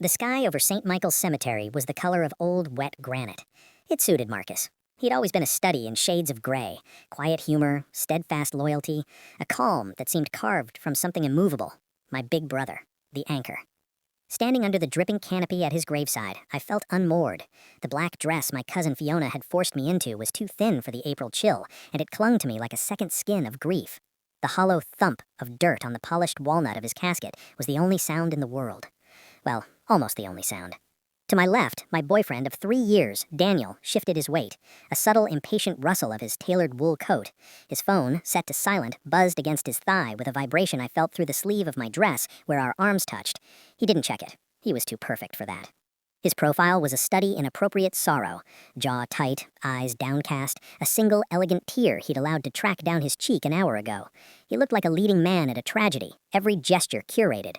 The sky over St. Michael's Cemetery was the color of old, wet granite. It suited Marcus. He'd always been a study in shades of gray, quiet humor, steadfast loyalty, a calm that seemed carved from something immovable. My big brother, the anchor. Standing under the dripping canopy at his graveside, I felt unmoored. The black dress my cousin Fiona had forced me into was too thin for the April chill, and it clung to me like a second skin of grief. The hollow thump of dirt on the polished walnut of his casket was the only sound in the world. Well, almost the only sound. To my left, my boyfriend of 3 years, Daniel, shifted his weight. A subtle, impatient rustle of his tailored wool coat. His phone, set to silent, buzzed against his thigh with a vibration I felt through the sleeve of my dress where our arms touched. He didn't check it. He was too perfect for that. His profile was a study in appropriate sorrow. Jaw tight, eyes downcast, a single elegant tear he'd allowed to track down his cheek an hour ago. He looked like a leading man at a tragedy, every gesture curated.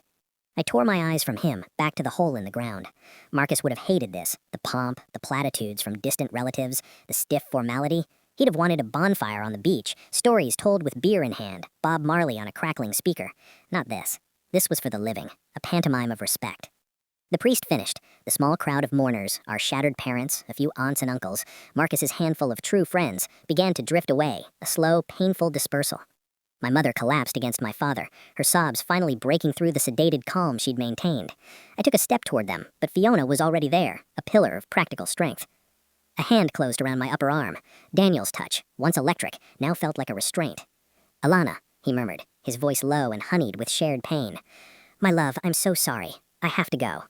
I tore my eyes from him, back to the hole in the ground. Marcus would have hated this, the pomp, the platitudes from distant relatives, the stiff formality. He'd have wanted a bonfire on the beach, stories told with beer in hand, Bob Marley on a crackling speaker. Not this. This was for the living, a pantomime of respect. The priest finished. The small crowd of mourners, our shattered parents, a few aunts and uncles, Marcus's handful of true friends, began to drift away, a slow, painful dispersal. My mother collapsed against my father, her sobs finally breaking through the sedated calm she'd maintained. I took a step toward them, but Fiona was already there, a pillar of practical strength. A hand closed around my upper arm. Daniel's touch, once electric, now felt like a restraint. "Alana," he murmured, his voice low and honeyed with shared pain. "My love, I'm so sorry. I have to go."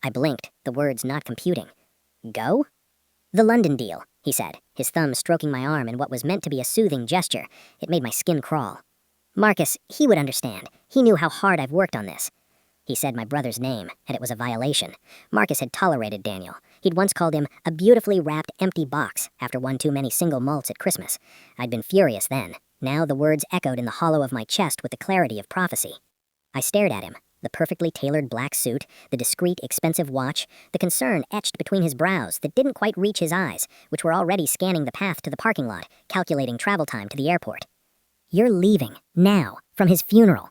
I blinked, the words not computing. "Go?" "The London deal," he said, his thumb stroking my arm in what was meant to be a soothing gesture. It made my skin crawl. "Marcus, he would understand. He knew how hard I've worked on this." He said my brother's name, and it was a violation. Marcus had tolerated Daniel. He'd once called him a beautifully wrapped empty box after one too many single malts at Christmas. I'd been furious then. Now the words echoed in the hollow of my chest with the clarity of prophecy. I stared at him. The perfectly tailored black suit, the discreet, expensive watch, the concern etched between his brows that didn't quite reach his eyes, which were already scanning the path to the parking lot, calculating travel time to the airport. "You're leaving, now, from his funeral."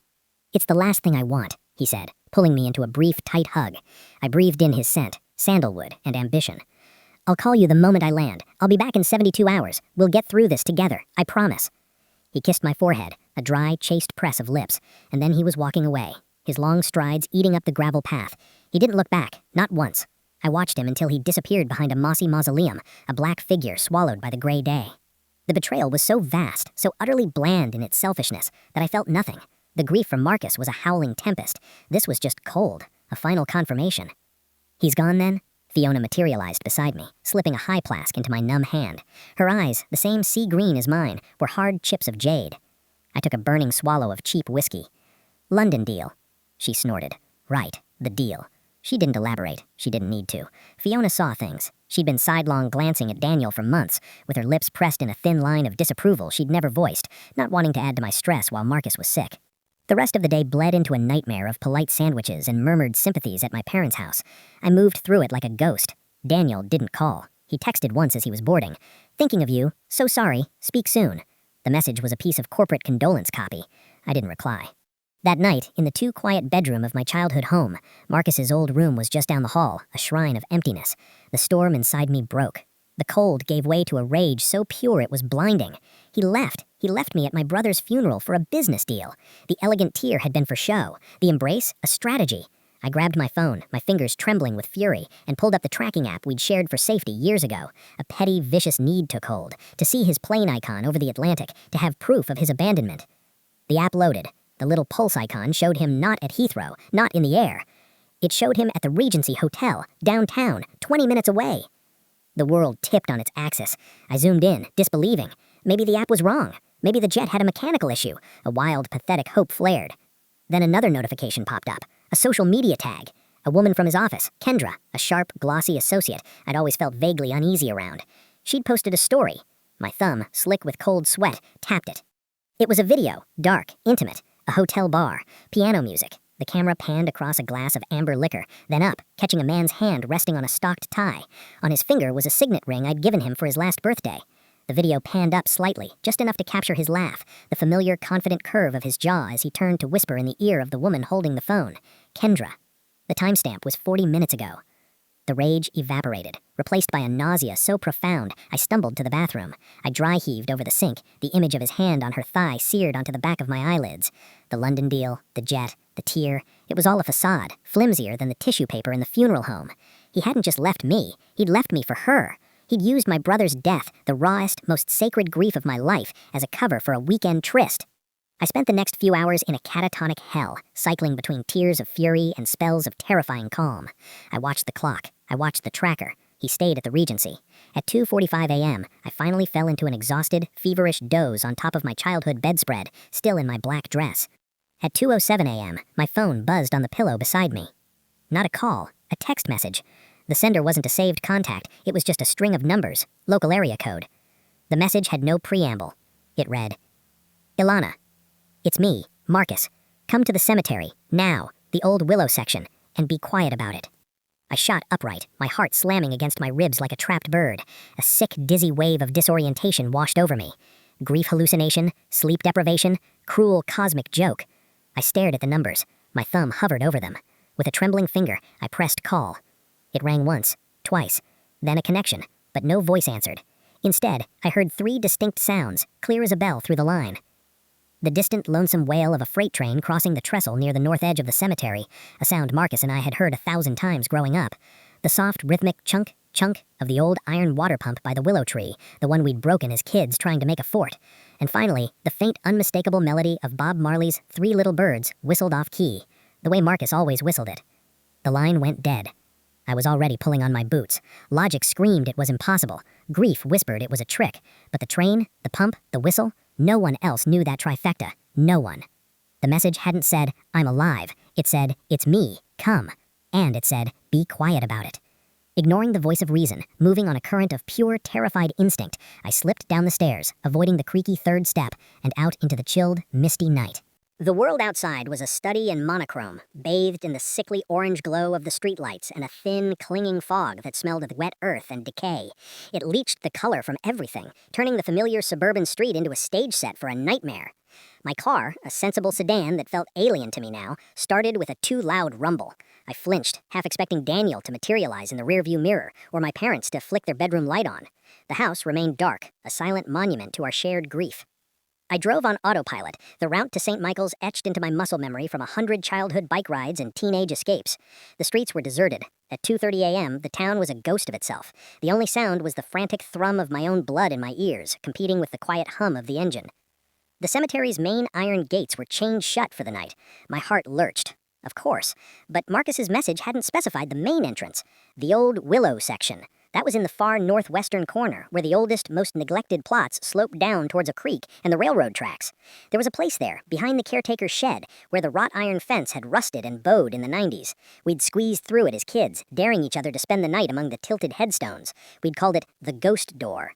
"It's the last thing I want," he said, pulling me into a brief, tight hug. I breathed in his scent, sandalwood and ambition. "I'll call you the moment I land. I'll be back in 72 hours. We'll get through this together, I promise." He kissed my forehead, a dry, chaste press of lips, and then he was walking away, his long strides eating up the gravel path. He didn't look back, not once. I watched him until he disappeared behind a mossy mausoleum, a black figure swallowed by the gray day. The betrayal was so vast, so utterly bland in its selfishness, that I felt nothing. The grief from Marcus was a howling tempest. This was just cold, a final confirmation. "He's gone then?" Fiona materialized beside me, slipping a high flask into my numb hand. Her eyes, the same sea green as mine, were hard chips of jade. I took a burning swallow of cheap whiskey. "London deal," she snorted. "Right, the deal." She didn't elaborate. She didn't need to. Fiona saw things. She'd been sidelong glancing at Daniel for months, with her lips pressed in a thin line of disapproval she'd never voiced, not wanting to add to my stress while Marcus was sick. The rest of the day bled into a nightmare of polite sandwiches and murmured sympathies at my parents' house. I moved through it like a ghost. Daniel didn't call. He texted once as he was boarding. "Thinking of you. So sorry. Speak soon." The message was a piece of corporate condolence copy. I didn't reply. That night, in the too-quiet bedroom of my childhood home, Marcus's old room was just down the hall, a shrine of emptiness. The storm inside me broke. The cold gave way to a rage so pure it was blinding. He left. He left me at my brother's funeral for a business deal. The elegant tear had been for show. The embrace, a strategy. I grabbed my phone, my fingers trembling with fury, and pulled up the tracking app we'd shared for safety years ago. A petty, vicious need took hold. To see his plane icon over the Atlantic, to have proof of his abandonment. The app loaded. The little pulse icon showed him not at Heathrow, not in the air. It showed him at the Regency Hotel, downtown, 20 minutes away. The world tipped on its axis. I zoomed in, disbelieving. Maybe the app was wrong. Maybe the jet had a mechanical issue. A wild, pathetic hope flared. Then another notification popped up. A social media tag. A woman from his office, Kendra, a sharp, glossy associate I'd always felt vaguely uneasy around. She'd posted a story. My thumb, slick with cold sweat, tapped it. It was a video, dark, intimate. A hotel bar, piano music. The camera panned across a glass of amber liquor, then up, catching a man's hand resting on a stocked tie. On his finger was a signet ring I'd given him for his last birthday. The video panned up slightly, just enough to capture his laugh, the familiar, confident curve of his jaw as he turned to whisper in the ear of the woman holding the phone. "Kendra." The timestamp was 40 minutes ago. The rage evaporated, replaced by a nausea so profound I stumbled to the bathroom. I dry-heaved over the sink, the image of his hand on her thigh seared onto the back of my eyelids. The London deal, the jet, the tear, it was all a facade, flimsier than the tissue paper in the funeral home. He hadn't just left me, he'd left me for her. He'd used my brother's death, the rawest, most sacred grief of my life, as a cover for a weekend tryst. I spent the next few hours in a catatonic hell, cycling between tears of fury and spells of terrifying calm. I watched the clock. I watched the tracker. He stayed at the Regency. At 2:45 a.m., I finally fell into an exhausted, feverish doze on top of my childhood bedspread, still in my black dress. At 2:07 a.m., my phone buzzed on the pillow beside me. Not a call, a text message. The sender wasn't a saved contact, it was just a string of numbers, local area code. The message had no preamble. It read, "Ilana, it's me, Marcus. Come to the cemetery, now, the old willow section, and be quiet about it." I shot upright, my heart slamming against my ribs like a trapped bird. A sick, dizzy wave of disorientation washed over me. Grief hallucination, sleep deprivation, cruel cosmic joke. I stared at the numbers. My thumb hovered over them. With a trembling finger, I pressed call. It rang once, twice, then a connection, but no voice answered. Instead, I heard 3 distinct sounds, clear as a bell through the line. The distant, lonesome wail of a freight train crossing the trestle near the north edge of the cemetery, a sound Marcus and I had heard 1,000 times growing up. The soft, rhythmic chunk, chunk of the old iron water pump by the willow tree, the one we'd broken as kids trying to make a fort. And finally, the faint, unmistakable melody of Bob Marley's 3 Little Birds whistled off key, the way Marcus always whistled it. The line went dead. I was already pulling on my boots. Logic screamed it was impossible. Grief whispered it was a trick. But the train, the pump, the whistle, no one else knew that trifecta. No one. The message hadn't said, "I'm alive." It said, "It's me. Come." And it said, "Be quiet about it." Ignoring the voice of reason, moving on a current of pure, terrified instinct, I slipped down the stairs, avoiding the creaky 3rd step, and out into the chilled, misty night. The world outside was a study in monochrome, bathed in the sickly orange glow of the streetlights and a thin, clinging fog that smelled of wet earth and decay. It leached the color from everything, turning the familiar suburban street into a stage set for a nightmare. My car, a sensible sedan that felt alien to me now, started with a too loud rumble. I flinched, half expecting Daniel to materialize in the rearview mirror, or my parents to flick their bedroom light on. The house remained dark, a silent monument to our shared grief. I drove on autopilot, the route to St. Michael's etched into my muscle memory from 100 childhood bike rides and teenage escapes. The streets were deserted. At 2:30 a.m., the town was a ghost of itself. The only sound was the frantic thrum of my own blood in my ears, competing with the quiet hum of the engine. The cemetery's main iron gates were chained shut for the night. My heart lurched. Of course. But Marcus's message hadn't specified the main entrance, the old willow section. That was in the far northwestern corner, where the oldest, most neglected plots sloped down towards a creek and the railroad tracks. There was a place there, behind the caretaker's shed, where the wrought iron fence had rusted and bowed in the 90s. We'd squeezed through it as kids, daring each other to spend the night among the tilted headstones. We'd called it the ghost door.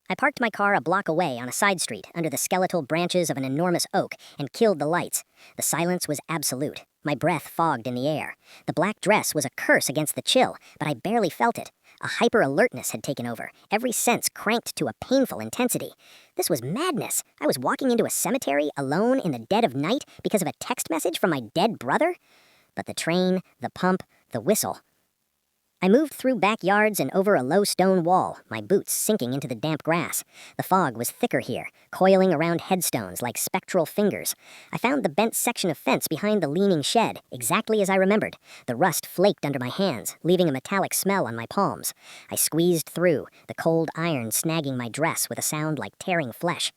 I parked my car a block away on a side street under the skeletal branches of an enormous oak and killed the lights. The silence was absolute. My breath fogged in the air. The black dress was a curse against the chill, but I barely felt it. A hyper-alertness had taken over, every sense cranked to a painful intensity. This was madness. I was walking into a cemetery alone in the dead of night because of a text message from my dead brother? But the train, the pump, the whistle. I moved through backyards and over a low stone wall, my boots sinking into the damp grass. The fog was thicker here, coiling around headstones like spectral fingers. I found the bent section of fence behind the leaning shed, exactly as I remembered. The rust flaked under my hands, leaving a metallic smell on my palms. I squeezed through, the cold iron snagging my dress with a sound like tearing flesh.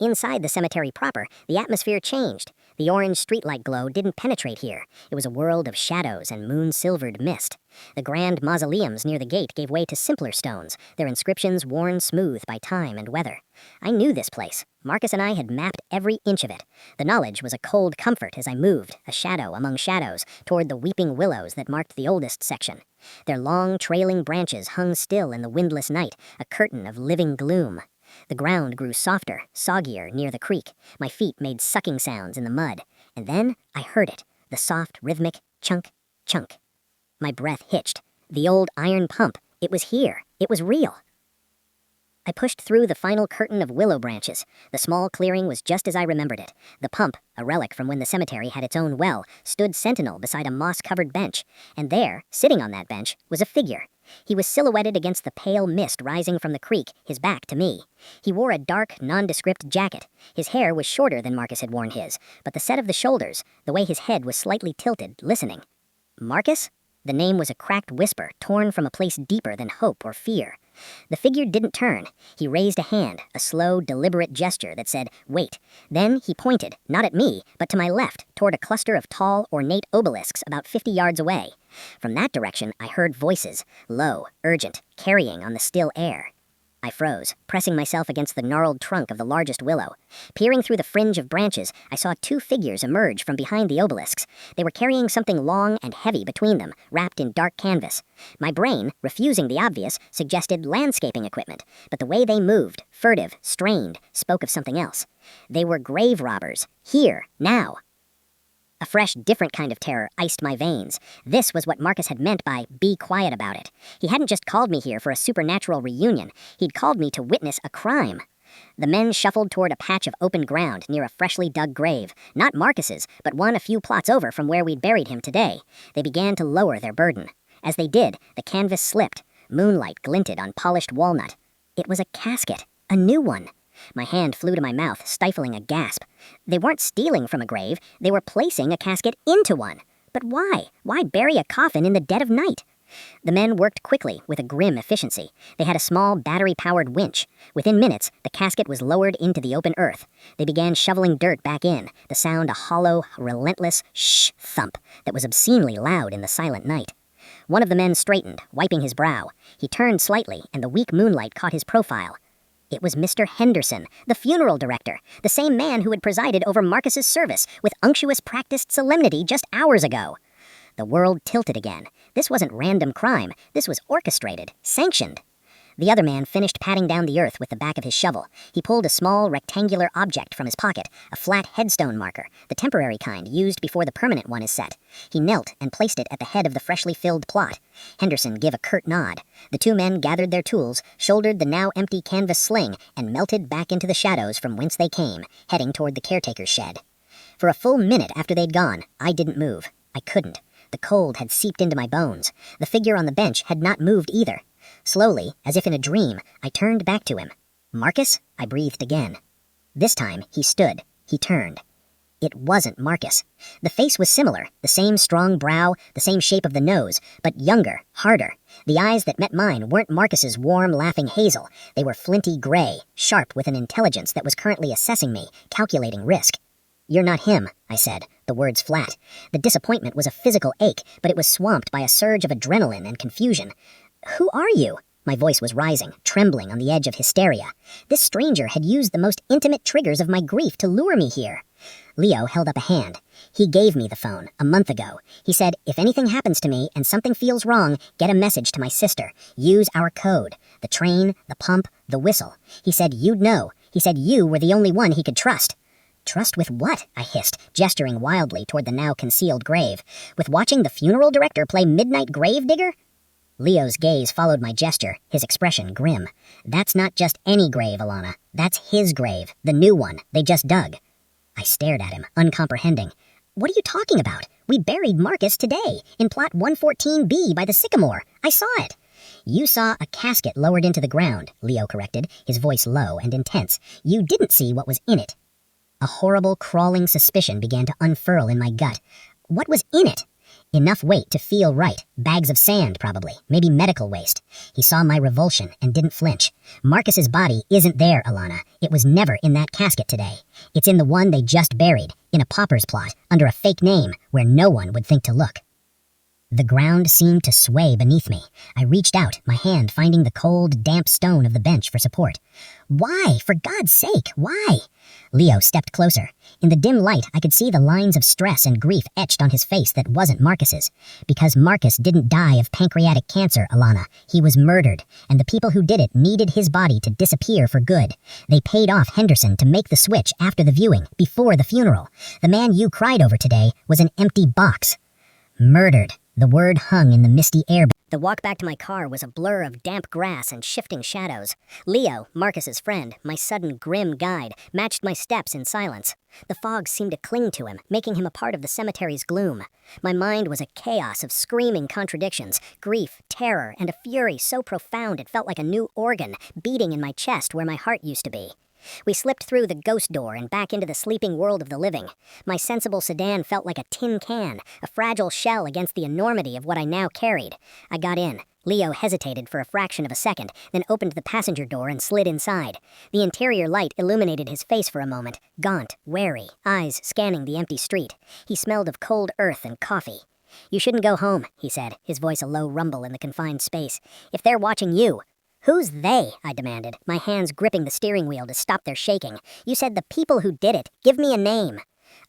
Inside the cemetery proper, the atmosphere changed. The orange streetlight glow didn't penetrate here. It was a world of shadows and moon-silvered mist. The grand mausoleums near the gate gave way to simpler stones, their inscriptions worn smooth by time and weather. I knew this place. Marcus and I had mapped every inch of it. The knowledge was a cold comfort as I moved, a shadow among shadows, toward the weeping willows that marked the oldest section. Their long, trailing branches hung still in the windless night, a curtain of living gloom. The ground grew softer, soggier near the creek. My feet made sucking sounds in the mud. And then I heard it, the soft, rhythmic chunk, chunk. My breath hitched. The old iron pump. It was here. It was real. I pushed through the final curtain of willow branches. The small clearing was just as I remembered it. The pump, a relic from when the cemetery had its own well, stood sentinel beside a moss-covered bench. And there, sitting on that bench, was a figure. He was silhouetted against the pale mist rising from the creek, his back to me. He wore a dark, nondescript jacket. His hair was shorter than Marcus had worn his, but the set of the shoulders, the way his head was slightly tilted, listening. Marcus? The name was a cracked whisper, torn from a place deeper than hope or fear. The figure didn't turn. He raised a hand, a slow, deliberate gesture that said, "Wait." Then he pointed, not at me, but to my left, toward a cluster of tall, ornate obelisks about 50 yards away. From that direction, I heard voices, low, urgent, carrying on the still air. I froze, pressing myself against the gnarled trunk of the largest willow. Peering through the fringe of branches, I saw two figures emerge from behind the obelisks. They were carrying something long and heavy between them, wrapped in dark canvas. My brain, refusing the obvious, suggested landscaping equipment, but the way they moved, furtive, strained, spoke of something else. They were grave robbers, here, now. A fresh, different kind of terror iced my veins. This was what Marcus had meant by, "be quiet about it." He hadn't just called me here for a supernatural reunion. He'd called me to witness a crime. The men shuffled toward a patch of open ground near a freshly dug grave. Not Marcus's, but one a few plots over from where we'd buried him today. They began to lower their burden. As they did, the canvas slipped. Moonlight glinted on polished walnut. It was a casket, a new one. My hand flew to my mouth, stifling a gasp. They weren't stealing from a grave, they were placing a casket into one. But why? Why bury a coffin in the dead of night? The men worked quickly, with a grim efficiency. They had a small, battery-powered winch. Within minutes, the casket was lowered into the open earth. They began shoveling dirt back in, the sound a hollow, relentless shh thump that was obscenely loud in the silent night. One of the men straightened, wiping his brow. He turned slightly, and the weak moonlight caught his profile. It was Mr. Henderson, the funeral director, the same man who had presided over Marcus's service with unctuous practiced solemnity just hours ago. The world tilted again. This wasn't random crime. This was orchestrated, sanctioned. The other man finished patting down the earth with the back of his shovel. He pulled a small, rectangular object from his pocket, a flat headstone marker, the temporary kind used before the permanent one is set. He knelt and placed it at the head of the freshly filled plot. Henderson gave a curt nod. The two men gathered their tools, shouldered the now empty canvas sling, and melted back into the shadows from whence they came, heading toward the caretaker's shed. For a full minute after they'd gone, I didn't move. I couldn't. The cold had seeped into my bones. The figure on the bench had not moved either. Slowly, as if in a dream, I turned back to him. "Marcus?" I breathed again. This time, he stood. He turned. It wasn't Marcus. The face was similar, the same strong brow, the same shape of the nose, but younger, harder. The eyes that met mine weren't Marcus's warm, laughing hazel. They were flinty gray, sharp with an intelligence that was currently assessing me, calculating risk. "You're not him," I said, the words flat. The disappointment was a physical ache, but it was swamped by a surge of adrenaline and confusion. "Who are you?" My voice was rising, trembling on the edge of hysteria. This stranger had used the most intimate triggers of my grief to lure me here. Leo held up a hand. He gave me the phone, a month ago. He said, "If anything happens to me and something feels wrong, get a message to my sister. Use our code. The train, the pump, the whistle." He said you'd know. He said you were the only one he could trust. "Trust with what?" I hissed, gesturing wildly toward the now concealed grave. "With watching the funeral director play Midnight Gravedigger?" Leo's gaze followed my gesture, his expression grim. "That's not just any grave, Alana. That's his grave, the new one they just dug." I stared at him, uncomprehending. "What are you talking about? We buried Marcus today, in plot 114B by the sycamore. I saw it." "You saw a casket lowered into the ground," Leo corrected, his voice low and intense. "You didn't see what was in it." A horrible, crawling suspicion began to unfurl in my gut. What was in it? Enough weight to feel right. Bags of sand, probably. Maybe medical waste. He saw my revulsion and didn't flinch. "Marcus's body isn't there, Alana. It was never in that casket today. It's in the one they just buried, in a pauper's plot, under a fake name, where no one would think to look." The ground seemed to sway beneath me. I reached out, my hand finding the cold, damp stone of the bench for support. "Why? For God's sake, why?" Leo stepped closer. In the dim light, I could see the lines of stress and grief etched on his face that wasn't Marcus's. Because Marcus didn't die of pancreatic cancer, Alana. He was murdered, and the people who did it needed his body to disappear for good. They paid off Henderson to make the switch after the viewing, before the funeral. The man you cried over today was an empty box. Murdered. The word hung in the misty air. The walk back to my car was a blur of damp grass and shifting shadows. Leo, Marcus's friend, my sudden grim guide, matched my steps in silence. The fog seemed to cling to him, making him a part of the cemetery's gloom. My mind was a chaos of screaming contradictions, grief, terror, and a fury so profound it felt like a new organ beating in my chest where my heart used to be. We slipped through the ghost door and back into the sleeping world of the living. My sensible sedan felt like a tin can, a fragile shell against the enormity of what I now carried. I got in. Leo hesitated for a fraction of a second, then opened the passenger door and slid inside. The interior light illuminated his face for a moment, gaunt, wary, eyes scanning the empty street. He smelled of cold earth and coffee. "You shouldn't go home," he said, his voice a low rumble in the confined space. "If they're watching you." "Who's they?" I demanded, my hands gripping the steering wheel to stop their shaking. "You said the people who did it. Give me a name."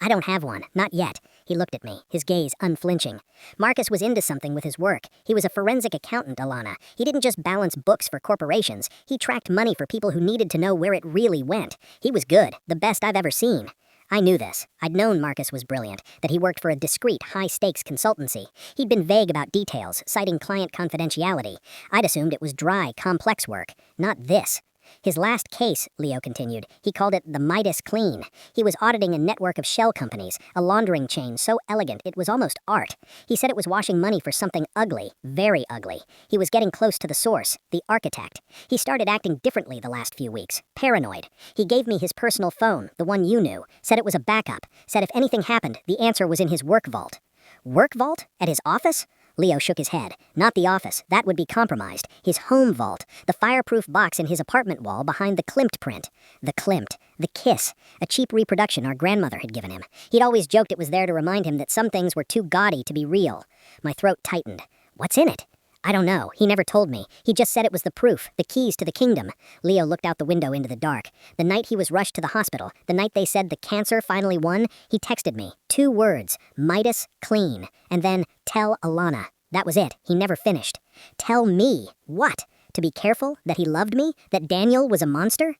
"I don't have one, not yet." He looked at me, his gaze unflinching. Marcus was into something with his work. He was a forensic accountant, Alana. He didn't just balance books for corporations. He tracked money for people who needed to know where it really went. He was good, the best I've ever seen. I knew this. I'd known Marcus was brilliant, that he worked for a discreet, high-stakes consultancy. He'd been vague about details, citing client confidentiality. I'd assumed it was dry, complex work. Not this. His last case, Leo continued, he called it the Midas Clean. He was auditing a network of shell companies, a laundering chain so elegant it was almost art. He said it was washing money for something ugly, very ugly. He was getting close to the source, the architect. He started acting differently the last few weeks, paranoid. He gave me his personal phone, the one you knew, said it was a backup, said if anything happened, the answer was in his work vault. Work vault? At his office? Leo shook his head. Not the office. That would be compromised. His home vault. The fireproof box in his apartment wall behind the Klimt print. The Klimt. The kiss. A cheap reproduction our grandmother had given him. He'd always joked it was there to remind him that some things were too gaudy to be real. My throat tightened. What's in it? I don't know. He never told me. He just said it was the proof, the keys to the kingdom. Leo looked out the window into the dark. The night he was rushed to the hospital, the night they said the cancer finally won, he texted me. 2 words. Midas Clean. And then, tell Alana. That was it. He never finished. Tell me. What? To be careful? That he loved me? That Daniel was a monster?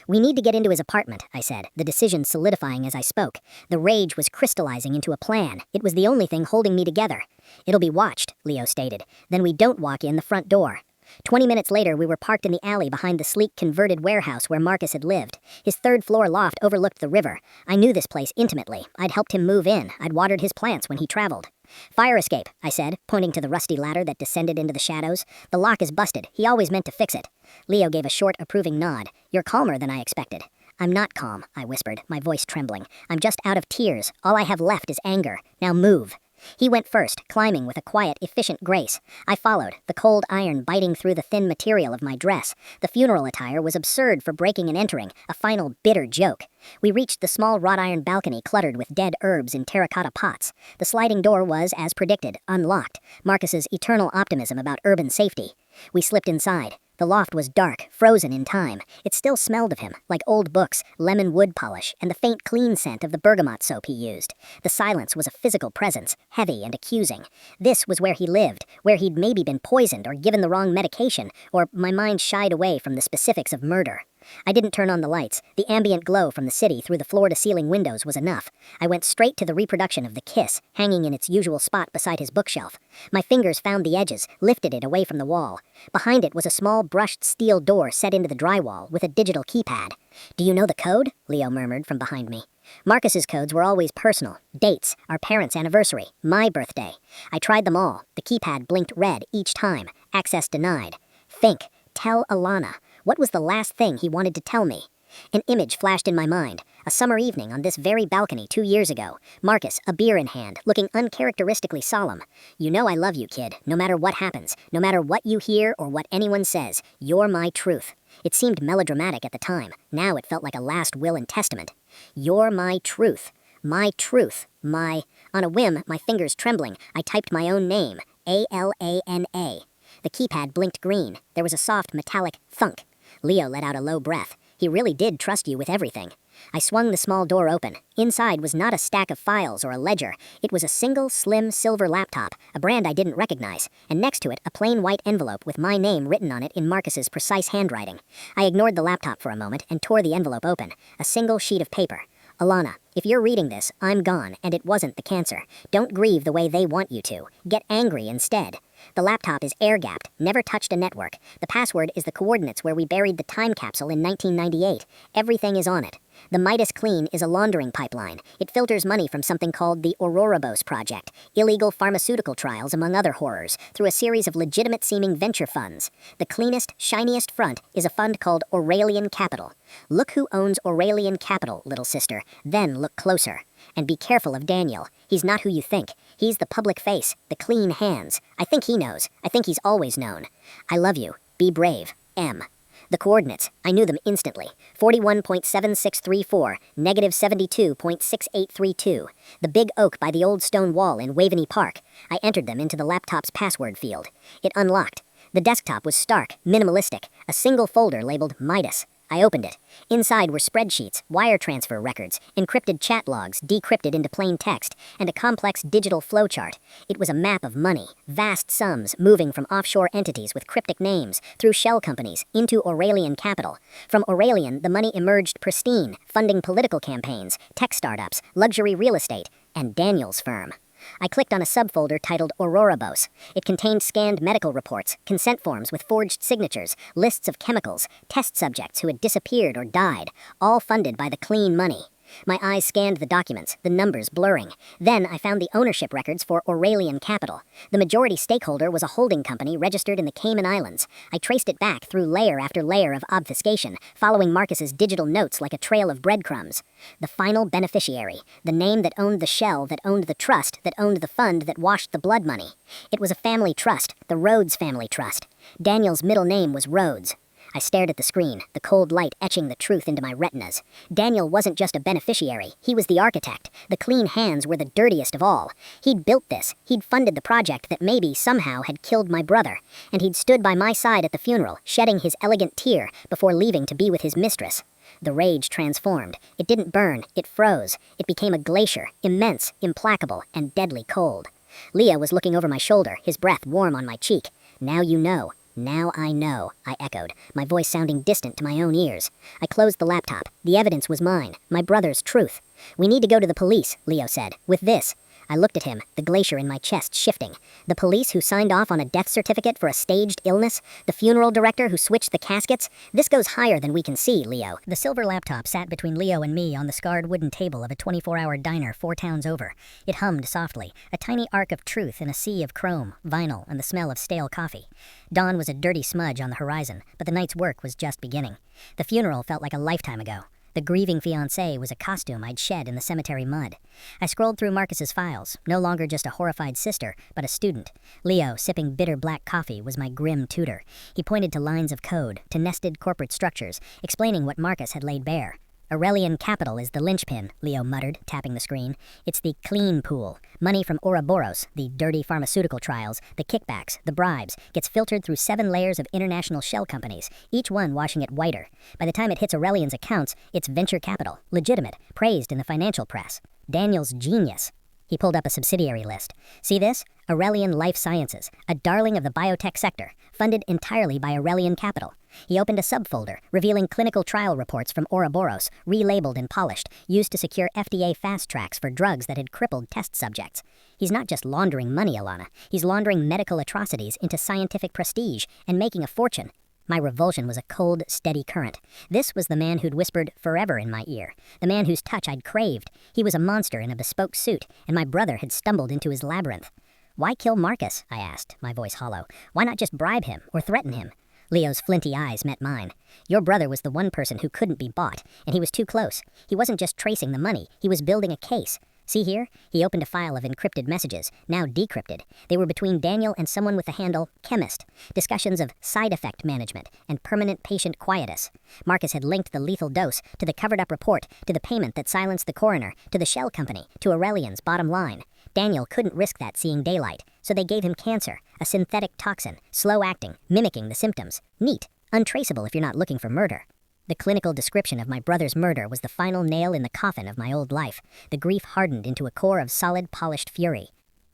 "We need to get into his apartment," I said, the decision solidifying as I spoke. The rage was crystallizing into a plan. It was the only thing holding me together. "It'll be watched," Leo stated. "Then we don't walk in the front door." 20 minutes later, we were parked in the alley behind the sleek converted warehouse where Marcus had lived. His 3rd-floor loft overlooked the river. I knew this place intimately. I'd helped him move in. I'd watered his plants when he traveled. "Fire escape," I said, pointing to the rusty ladder that descended into the shadows. "The lock is busted. He always meant to fix it." Leo gave a short, approving nod. "You're calmer than I expected." "I'm not calm," I whispered, my voice trembling. "I'm just out of tears. All I have left is anger. Now move." He went first, climbing with a quiet, efficient grace. I followed, the cold iron biting through the thin material of my dress. The funeral attire was absurd for breaking and entering, a final bitter joke. We reached the small wrought iron balcony cluttered with dead herbs in terracotta pots. The sliding door was, as predicted, unlocked, Marcus's eternal optimism about urban safety. We slipped inside. The loft was dark, frozen in time. It still smelled of him, like old books, lemon wood polish, and the faint clean scent of the bergamot soap he used. The silence was a physical presence, heavy and accusing. This was where he lived, where he'd maybe been poisoned or given the wrong medication, or my mind shied away from the specifics of murder. I didn't turn on the lights. The ambient glow from the city through the floor-to-ceiling windows was enough. I went straight to the reproduction of The Kiss, hanging in its usual spot beside his bookshelf. My fingers found the edges, lifted it away from the wall. Behind it was a small brushed steel door set into the drywall with a digital keypad. "Do you know the code?" Leo murmured from behind me. Marcus's codes were always personal. Dates, our parents' anniversary, my birthday. I tried them all. The keypad blinked red each time. Access denied. Think. Tell Alana. What was the last thing he wanted to tell me? An image flashed in my mind. A summer evening on this very balcony 2 years ago. Marcus, a beer in hand, looking uncharacteristically solemn. "You know I love you, kid, no matter what happens, no matter what you hear or what anyone says. You're my truth." It seemed melodramatic at the time. Now it felt like a last will and testament. "You're my truth. My truth. My..." On a whim, my fingers trembling, I typed my own name. Alana. The keypad blinked green. There was a soft, metallic thunk. Leo let out a low breath. He really did trust you with everything. I swung the small door open. Inside was not a stack of files or a ledger. It was a single, slim, silver laptop, a brand I didn't recognize, and next to it a plain white envelope with my name written on it in Marcus's precise handwriting. I ignored the laptop for a moment and tore the envelope open. A single sheet of paper. "Alana, If you're reading this, I'm gone, and it wasn't the cancer. Don't grieve the way they want you to. Get angry instead. The laptop is air-gapped, never touched a network. The password is the coordinates where we buried the time capsule in 1998. Everything is on it. The Midas Clean is a laundering pipeline. It filters money from something called the Ouroboros Project, illegal pharmaceutical trials among other horrors, through a series of legitimate-seeming venture funds. The cleanest, shiniest front is a fund called Aurelian Capital. Look who owns Aurelian Capital, little sister. Then look closer. And be careful of Daniel. He's not who you think. He's the public face, the clean hands. I think he knows. I think he's always known. I love you. Be brave. M. The coordinates, I knew them instantly. 41.7634, negative 72.6832. The big oak by the old stone wall in Waveney Park. I entered them into the laptop's password field. It unlocked. The desktop was stark, minimalistic, a single folder labeled Midas. I opened it. Inside were spreadsheets, wire transfer records, encrypted chat logs decrypted into plain text, and a complex digital flowchart. It was a map of money, vast sums moving from offshore entities with cryptic names, through shell companies, into Aurelian Capital. From Aurelian, the money emerged pristine, funding political campaigns, tech startups, luxury real estate, and Daniel's firm. I clicked on a subfolder titled Ouroboros. It contained scanned medical reports, consent forms with forged signatures, lists of chemicals, test subjects who had disappeared or died, all funded by the clean money. My eyes scanned the documents, the numbers blurring. Then I found the ownership records for Aurelian Capital. The majority stakeholder was a holding company registered in the Cayman Islands. I traced it back through layer after layer of obfuscation, following Marcus's digital notes like a trail of breadcrumbs. The final beneficiary, the name that owned the shell, that owned the trust, that owned the fund that washed the blood money. It was a family trust, the Rhodes family trust. Daniel's middle name was Rhodes. I stared at the screen, the cold light etching the truth into my retinas. Daniel wasn't just a beneficiary, he was the architect. The clean hands were the dirtiest of all. He'd built this, he'd funded the project that maybe, somehow, had killed my brother. And he'd stood by my side at the funeral, shedding his elegant tear before leaving to be with his mistress. The rage transformed. It didn't burn, it froze. It became a glacier, immense, implacable, and deadly cold. Leo was looking over my shoulder, his breath warm on my cheek. Now you know. Now I know, I echoed, my voice sounding distant to my own ears. I closed the laptop. The evidence was mine, my brother's truth. We need to go to the police, Leo said, with this. I looked at him, the glacier in my chest shifting. The police who signed off on a death certificate for a staged illness? The funeral director who switched the caskets? This goes higher than we can see, Leo. The silver laptop sat between Leo and me on the scarred wooden table of a 24-hour diner 4 towns over. It hummed softly, a tiny arc of truth in a sea of chrome, vinyl, and the smell of stale coffee. Dawn was a dirty smudge on the horizon, but the night's work was just beginning. The funeral felt like a lifetime ago. The grieving fiancé was a costume I'd shed in the cemetery mud. I scrolled through Marcus's files, no longer just a horrified sister, but a student. Leo, sipping bitter black coffee, was my grim tutor. He pointed to lines of code, to nested corporate structures, explaining what Marcus had laid bare. Aurelian Capital is the linchpin, Leo muttered, tapping the screen. It's the clean pool. Money from Ouroboros, the dirty pharmaceutical trials, the kickbacks, the bribes, gets filtered through 7 layers of international shell companies, each one washing it whiter. By the time it hits Aurelian's accounts, it's venture capital, legitimate, praised in the financial press. Daniel's genius. He pulled up a subsidiary list. See this? Aurelian Life Sciences, a darling of the biotech sector, funded entirely by Aurelian Capital. He opened a subfolder, revealing clinical trial reports from Ouroboros, relabeled and polished, used to secure FDA fast tracks for drugs that had crippled test subjects. He's not just laundering money, Alana. He's laundering medical atrocities into scientific prestige and making a fortune. My revulsion was a cold, steady current. This was the man who'd whispered forever in my ear, the man whose touch I'd craved. He was a monster in a bespoke suit, and my brother had stumbled into his labyrinth. Why kill Marcus? I asked, my voice hollow. Why not just bribe him or threaten him? Leo's flinty eyes met mine. Your brother was the one person who couldn't be bought, and he was too close. He wasn't just tracing the money, he was building a case. See here? He opened a file of encrypted messages, now decrypted. They were between Daniel and someone with the handle Chemist. Discussions of side effect management and permanent patient quietus. Marcus had linked the lethal dose to the covered-up report, to the payment that silenced the coroner, to the shell company, to Aurelian's bottom line. Daniel couldn't risk that seeing daylight, so they gave him cancer, a synthetic toxin, slow-acting, mimicking the symptoms. Neat, untraceable if you're not looking for murder. The clinical description of my brother's murder was the final nail in the coffin of my old life. The grief hardened into a core of solid, polished fury.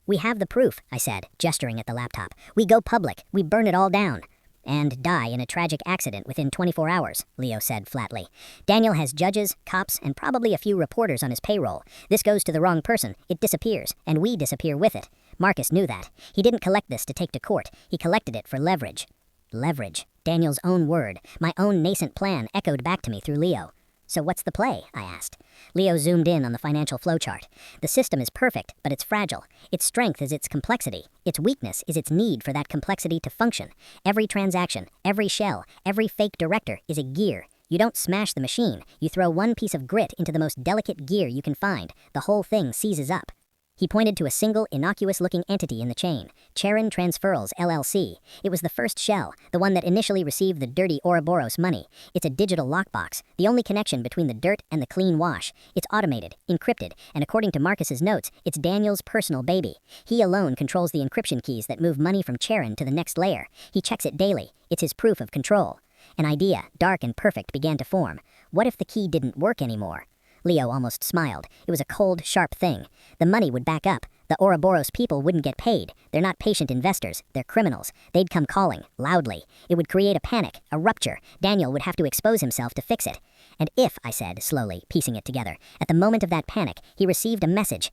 We have the proof, I said, gesturing at the laptop. We go public. We burn it all down. and die in a tragic accident within 24 hours, Leo said flatly. Daniel has judges, cops, and probably a few reporters on his payroll. This goes to the wrong person, it disappears, and we disappear with it. Marcus knew that. He didn't collect this to take to court. He collected it for leverage. Leverage. Daniel's own word, my own nascent plan echoed back to me through Leo. So what's the play? I asked. Leo zoomed in on the financial flowchart. The system is perfect, but it's fragile. Its strength is its complexity. Its weakness is its need for that complexity to function. Every transaction, every shell, every fake director is a gear. You don't smash the machine. You throw one piece of grit into the most delicate gear you can find. The whole thing seizes up. He pointed to a single, innocuous-looking entity in the chain, Czns Transferals LLC. It was the first shell, the one that initially received the dirty Ouroboros money. It's a digital lockbox, the only connection between the dirt and the clean wash. It's automated, encrypted, and according to Marcus's notes, it's Daniel's personal baby. He alone controls the encryption keys that move money from Czns to the next layer. He checks it daily. It's his proof of control. An idea, dark and perfect, began to form. What if the key didn't work anymore? Leo almost smiled. It was a cold, sharp thing. The money would back up. The Ouroboros people wouldn't get paid. They're not patient investors. They're criminals. They'd come calling, loudly. It would create a panic, a rupture. Daniel would have to expose himself to fix it. And if, I said, slowly, piecing it together, at the moment of that panic, he received a message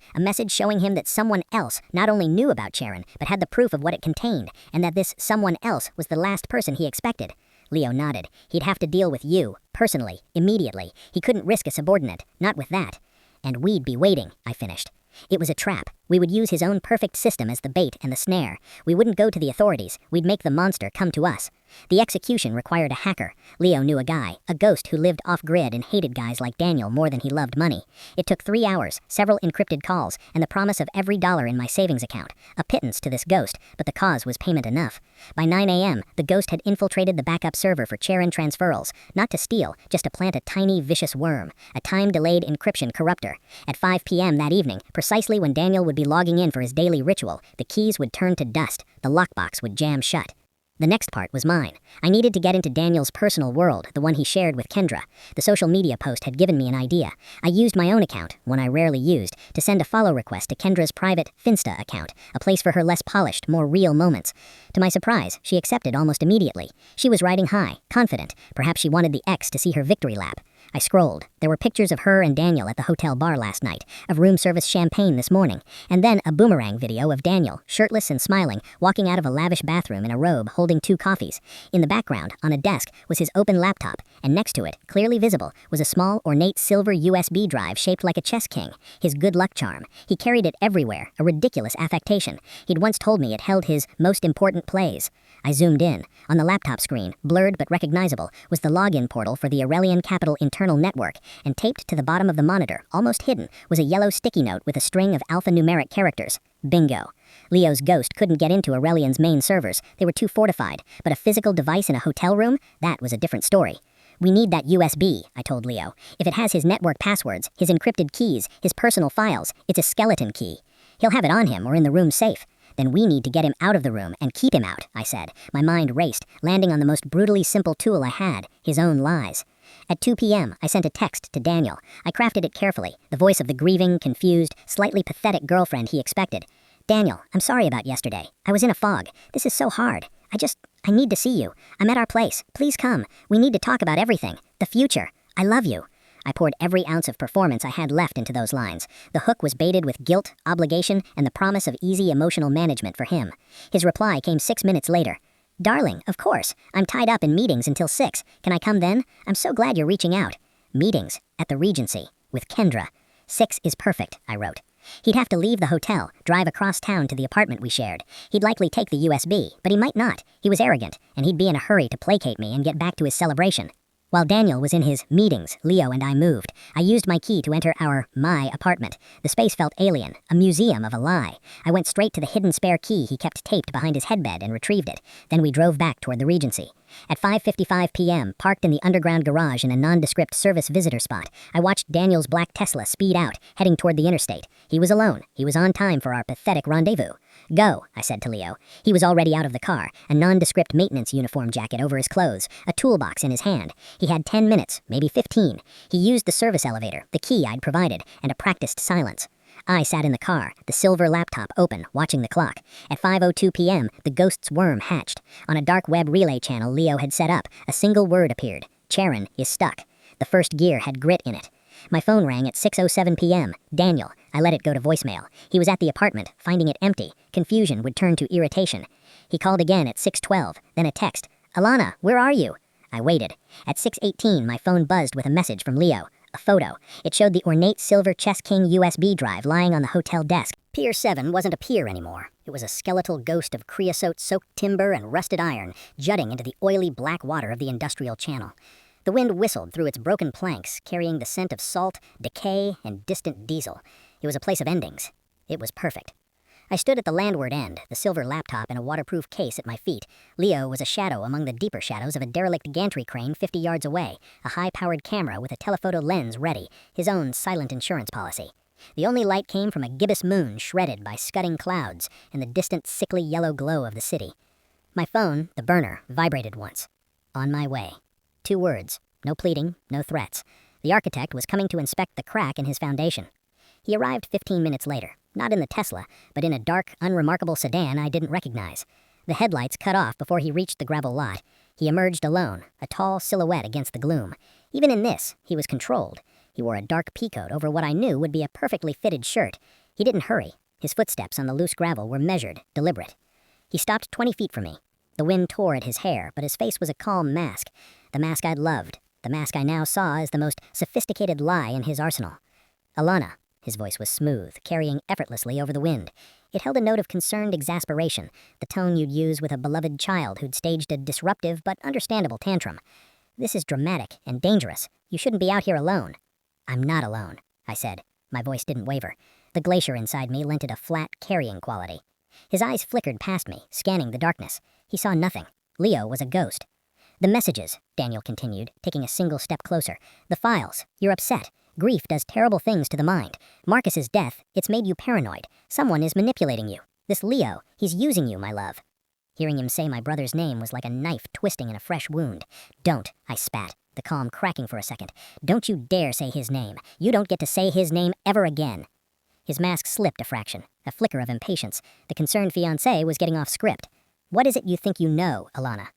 showing him that someone else not only knew about Czns, but had the proof of what it contained, and that this someone else was the last person he expected. Leo nodded. He'd have to deal with you, personally, immediately. He couldn't risk a subordinate, not with that. And we'd be waiting, I finished. It was a trap. We would use his own perfect system as the bait and the snare. We wouldn't go to the authorities. We'd make the monster come to us. The execution required a hacker. Leo knew a guy, a ghost who lived off-grid and hated guys like Daniel more than he loved money. It took 3 hours, several encrypted calls, and the promise of every dollar in my savings account. A pittance to this ghost, but the cause was payment enough. By 9 a.m., the ghost had infiltrated the backup server for Czns Transferals, not to steal, just to plant a tiny, vicious worm, a time-delayed encryption corruptor. At 5 p.m. that evening, precisely when Daniel would be logging in for his daily ritual, the keys would turn to dust, the lockbox would jam shut. The next part was mine. I needed to get into Daniel's personal world, the one he shared with Kendra. The social media post had given me an idea. I used my own account, one I rarely used, to send a follow request to Kendra's private Finsta account, a place for her less polished, more real moments. To my surprise, she accepted almost immediately. She was riding high, confident. Perhaps she wanted the ex to see her victory lap. I scrolled. There were pictures of her and Daniel at the hotel bar last night, of room service champagne this morning, and then a boomerang video of Daniel, shirtless and smiling, walking out of a lavish bathroom in a robe holding 2 coffees. In the background, on a desk, was his open laptop, and next to it, clearly visible, was a small, ornate silver USB drive shaped like a chess king, his good luck charm. He carried it everywhere, a ridiculous affectation. He'd once told me it held his most important plays. I zoomed in. On the laptop screen, blurred but recognizable, was the login portal for the Aurelian Capital internal network, and taped to the bottom of the monitor, almost hidden, was a yellow sticky note with a string of alphanumeric characters. Bingo. Leo's ghost couldn't get into Aurelian's main servers. They were too fortified. But a physical device in a hotel room? That was a different story. We need that USB, I told Leo. If it has his network passwords, his encrypted keys, his personal files, it's a skeleton key. He'll have it on him or in the room safe. Then we need to get him out of the room and keep him out, I said. My mind raced, landing on the most brutally simple tool I had, his own lies. At 2 p.m., I sent a text to Daniel. I crafted it carefully, the voice of the grieving, confused, slightly pathetic girlfriend he expected. Daniel, I'm sorry about yesterday. I was in a fog. This is so hard. I need to see you. I'm at our place. Please come. We need to talk about everything. The future. I love you. I poured every ounce of performance I had left into those lines. The hook was baited with guilt, obligation, and the promise of easy emotional management for him. His reply came 6 minutes later. Darling, of course. I'm tied up in meetings until 6. Can I come then? I'm so glad you're reaching out. Meetings. At the Regency. With Kendra. 6 is perfect, I wrote. He'd have to leave the hotel, drive across town to the apartment we shared. He'd likely take the USB, but he might not. He was arrogant, and he'd be in a hurry to placate me and get back to his celebration. While Daniel was in his meetings, Leo and I moved. I used my key to enter my apartment. The space felt alien, a museum of a lie. I went straight to the hidden spare key he kept taped behind his headbed and retrieved it. Then we drove back toward the Regency. At 5:55 p.m., parked in the underground garage in a nondescript service visitor spot, I watched Daniel's black Tesla speed out, heading toward the interstate. He was alone. He was on time for our pathetic rendezvous. Go, I said to Leo. He was already out of the car, a nondescript maintenance uniform jacket over his clothes, a toolbox in his hand. He had 10 minutes, maybe 15. He used the service elevator, the key I'd provided, and a practiced silence. I sat in the car, the silver laptop open, watching the clock. At 5:02 p.m., the ghost's worm hatched. On a dark web relay channel Leo had set up, a single word appeared. Charon is stuck. The first gear had grit in it. My phone rang at 6:07 p.m. Daniel. I let it go to voicemail. He was at the apartment, finding it empty. Confusion would turn to irritation. He called again at 6:12, then a text. Alana, where are you? I waited. At 6:18, my phone buzzed with a message from Leo. A photo. It showed the ornate silver Chess King USB drive lying on the hotel desk. Pier 7 wasn't a pier anymore. It was a skeletal ghost of creosote-soaked timber and rusted iron, jutting into the oily black water of the industrial channel. The wind whistled through its broken planks, carrying the scent of salt, decay, and distant diesel. It was a place of endings. It was perfect. I stood at the landward end, the silver laptop in a waterproof case at my feet. Leo was a shadow among the deeper shadows of a derelict gantry crane 50 yards away, a high-powered camera with a telephoto lens ready, his own silent insurance policy. The only light came from a gibbous moon shredded by scudding clouds and the distant sickly yellow glow of the city. My phone, the burner, vibrated once. On my way. 2 words. No pleading, no threats. The architect was coming to inspect the crack in his foundation. He arrived 15 minutes later, not in the Tesla, but in a dark, unremarkable sedan I didn't recognize. The headlights cut off before he reached the gravel lot. He emerged alone, a tall silhouette against the gloom. Even in this, he was controlled. He wore a dark peacoat over what I knew would be a perfectly fitted shirt. He didn't hurry. His footsteps on the loose gravel were measured, deliberate. He stopped 20 feet from me. The wind tore at his hair, but his face was a calm mask. The mask I'd loved. The mask I now saw as the most sophisticated lie in his arsenal. Alana. His voice was smooth, carrying effortlessly over the wind. It held a note of concerned exasperation, the tone you'd use with a beloved child who'd staged a disruptive but understandable tantrum. This is dramatic and dangerous. You shouldn't be out here alone. I'm not alone, I said. My voice didn't waver. The glacier inside me lent it a flat, carrying quality. His eyes flickered past me, scanning the darkness. He saw nothing. Leo was a ghost. The messages, Daniel continued, taking a single step closer. The files. You're upset. Grief does terrible things to the mind. Marcus's death, it's made you paranoid. Someone is manipulating you. This Leo, he's using you, my love. Hearing him say my brother's name was like a knife twisting in a fresh wound. Don't, I spat, the calm cracking for a second. Don't you dare say his name. You don't get to say his name ever again. His mask slipped a fraction, a flicker of impatience. The concerned fiancé was getting off script. What is it you think you know, Alana?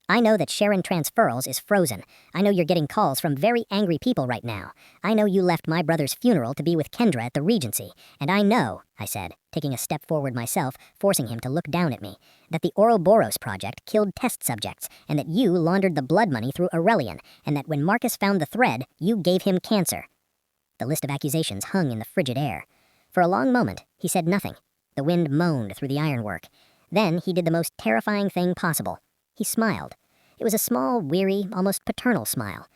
I know that Sharon Transferals is frozen. I know you're getting calls from very angry people right now. I know you left my brother's funeral to be with Kendra at the Regency. And I know, I said, taking a step forward myself, forcing him to look down at me, that the Ouroboros project killed test subjects, and that you laundered the blood money through Aurelian, and that when Marcus found the thread, you gave him cancer. The list of accusations hung in the frigid air. For a long moment, he said nothing. The wind moaned through the ironwork. Then he did the most terrifying thing possible. He smiled. It was a small, weary, almost paternal smile.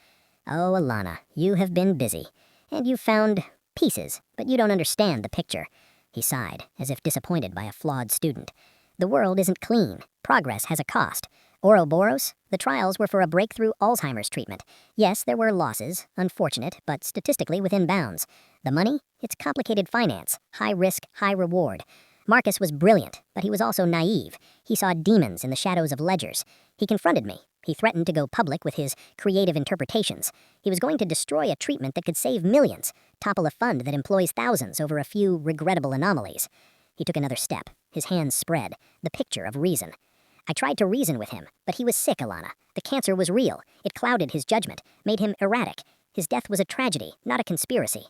Oh, Alana, you have been busy. And you've found pieces, but you don't understand the picture. He sighed, as if disappointed by a flawed student. The world isn't clean. Progress has a cost. Ouroboros? The trials were for a breakthrough Alzheimer's treatment. Yes, there were losses, unfortunate, but statistically within bounds. The money? It's complicated finance. High risk, high reward. Marcus was brilliant, but he was also naive. He saw demons in the shadows of ledgers. He confronted me. He threatened to go public with his creative interpretations. He was going to destroy a treatment that could save millions, topple a fund that employs thousands over a few regrettable anomalies. He took another step, his hands spread, the picture of reason. I tried to reason with him, but he was sick, Alana. The cancer was real. It clouded his judgment, made him erratic. His death was a tragedy, not a conspiracy.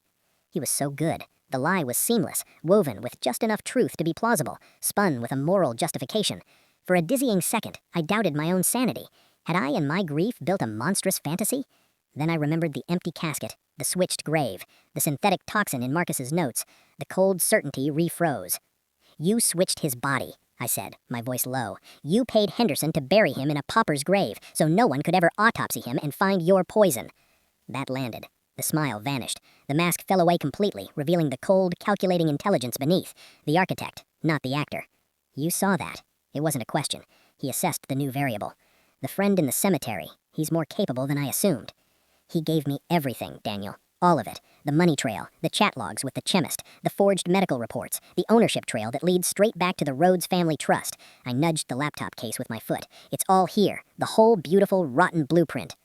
He was so good. The lie was seamless, woven with just enough truth to be plausible, spun with a moral justification. For a dizzying second, I doubted my own sanity. Had I, in my grief, built a monstrous fantasy? Then I remembered the empty casket, the switched grave, the synthetic toxin in Marcus's notes. The cold certainty refroze. You switched his body, I said, my voice low. You paid Henderson to bury him in a pauper's grave, so no one could ever autopsy him and find your poison. That landed. The smile vanished. The mask fell away completely, revealing the cold, calculating intelligence beneath. The architect, not the actor. You saw that. It wasn't a question. He assessed the new variable. The friend in the cemetery. He's more capable than I assumed. He gave me everything, Daniel. All of it. The money trail, the chat logs with the chemist, the forged medical reports, the ownership trail that leads straight back to the Rhodes family trust. I nudged the laptop case with my foot. It's all here. The whole beautiful, rotten blueprint.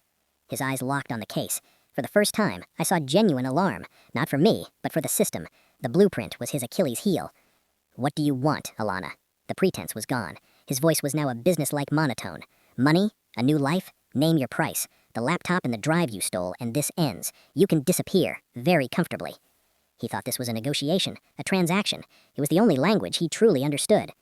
His eyes locked on the case. For the first time, I saw genuine alarm. Not for me, but for the system. The blueprint was his Achilles heel. "What do you want, Alana?" The pretense was gone. His voice was now a businesslike monotone. "Money? A new life? Name your price. The laptop and the drive you stole, and this ends. You can disappear, very comfortably." He thought this was a negotiation, a transaction. It was the only language he truly understood.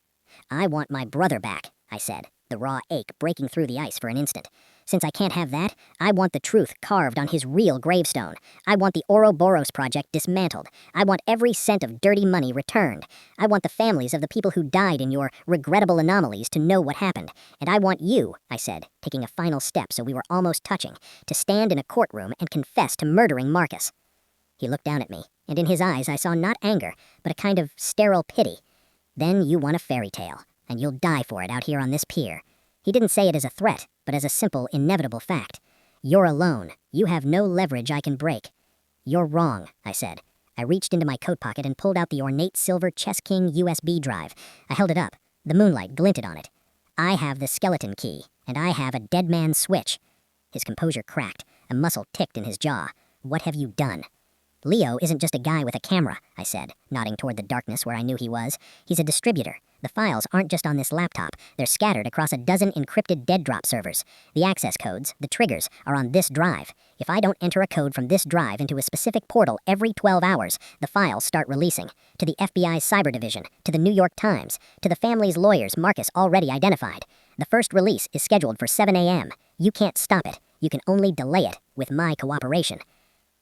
"I want my brother back," I said, the raw ache breaking through the ice for an instant. "Since I can't have that, I want the truth carved on his real gravestone. I want the Ouroboros project dismantled. I want every cent of dirty money returned. I want the families of the people who died in your regrettable anomalies to know what happened. And I want you," I said, taking a final step so we were almost touching, "to stand in a courtroom and confess to murdering Marcus." He looked down at me, and in his eyes I saw not anger, but a kind of sterile pity. "Then you want a fairy tale, and you'll die for it out here on this pier." He didn't say it as a threat, but as a simple, inevitable fact. "You're alone. You have no leverage I can break." "You're wrong," I said. I reached into my coat pocket and pulled out the ornate silver Chess King USB drive. I held it up. The moonlight glinted on it. "I have the skeleton key, and I have a dead man's switch." His composure cracked. A muscle ticked in his jaw. "What have you done?" "Leo isn't just a guy with a camera," I said, nodding toward the darkness where I knew he was. "He's a distributor. The files aren't just on this laptop. They're scattered across a dozen encrypted dead drop servers. The access codes, the triggers, are on this drive. If I don't enter a code from this drive into a specific portal every 12 hours, the files start releasing. To the FBI's cyber division, to the New York Times, to the family's lawyers Marcus already identified. The first release is scheduled for 7 a.m. You can't stop it. You can only delay it, with my cooperation."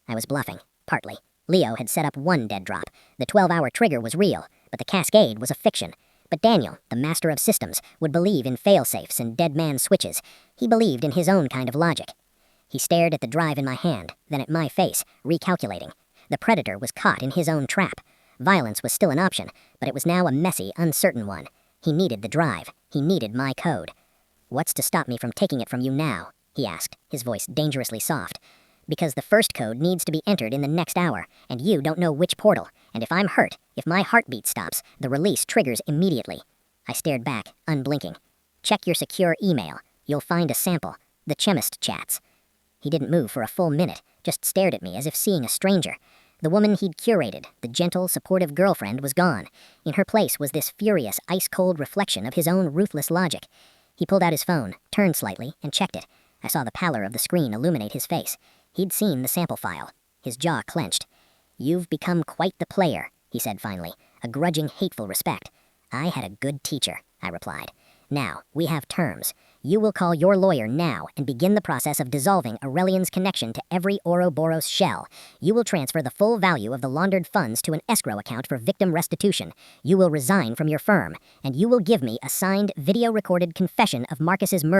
I was bluffing. Partly. Leo had set up one dead drop. The 12-hour trigger was real, but the cascade was a fiction. But Daniel, the master of systems, would believe in fail-safes and dead man switches. He believed in his own kind of logic. He stared at the drive in my hand, then at my face, recalculating. The predator was caught in his own trap. Violence was still an option, but it was now a messy, uncertain one. He needed the drive. He needed my code. "What's to stop me from taking it from you now?" he asked, his voice dangerously soft. "Because the first code needs to be entered in the next hour, and you don't know which portal. And if I'm hurt, if my heartbeat stops, the release triggers immediately." I stared back, unblinking. "Check your secure email. You'll find a sample. The Czns chats." He didn't move for a full minute, just stared at me as if seeing a stranger. The woman he'd curated, the gentle, supportive girlfriend, was gone. In her place was this furious, ice-cold reflection of his own ruthless logic. He pulled out his phone, turned slightly, and checked it. I saw the pallor of the screen illuminate his face. He'd seen the sample file. His jaw clenched. "You've become quite the player," he said finally, a grudging, hateful respect. "I had a good teacher," I replied. "Now, we have terms. You will call your lawyer now and begin the process of dissolving Aurelian's connection to every Ouroboros shell. You will transfer the full value of the laundered funds to an escrow account for victim restitution. You will resign from your firm, and you will give me a signed, video-recorded confession of Marcus's murder."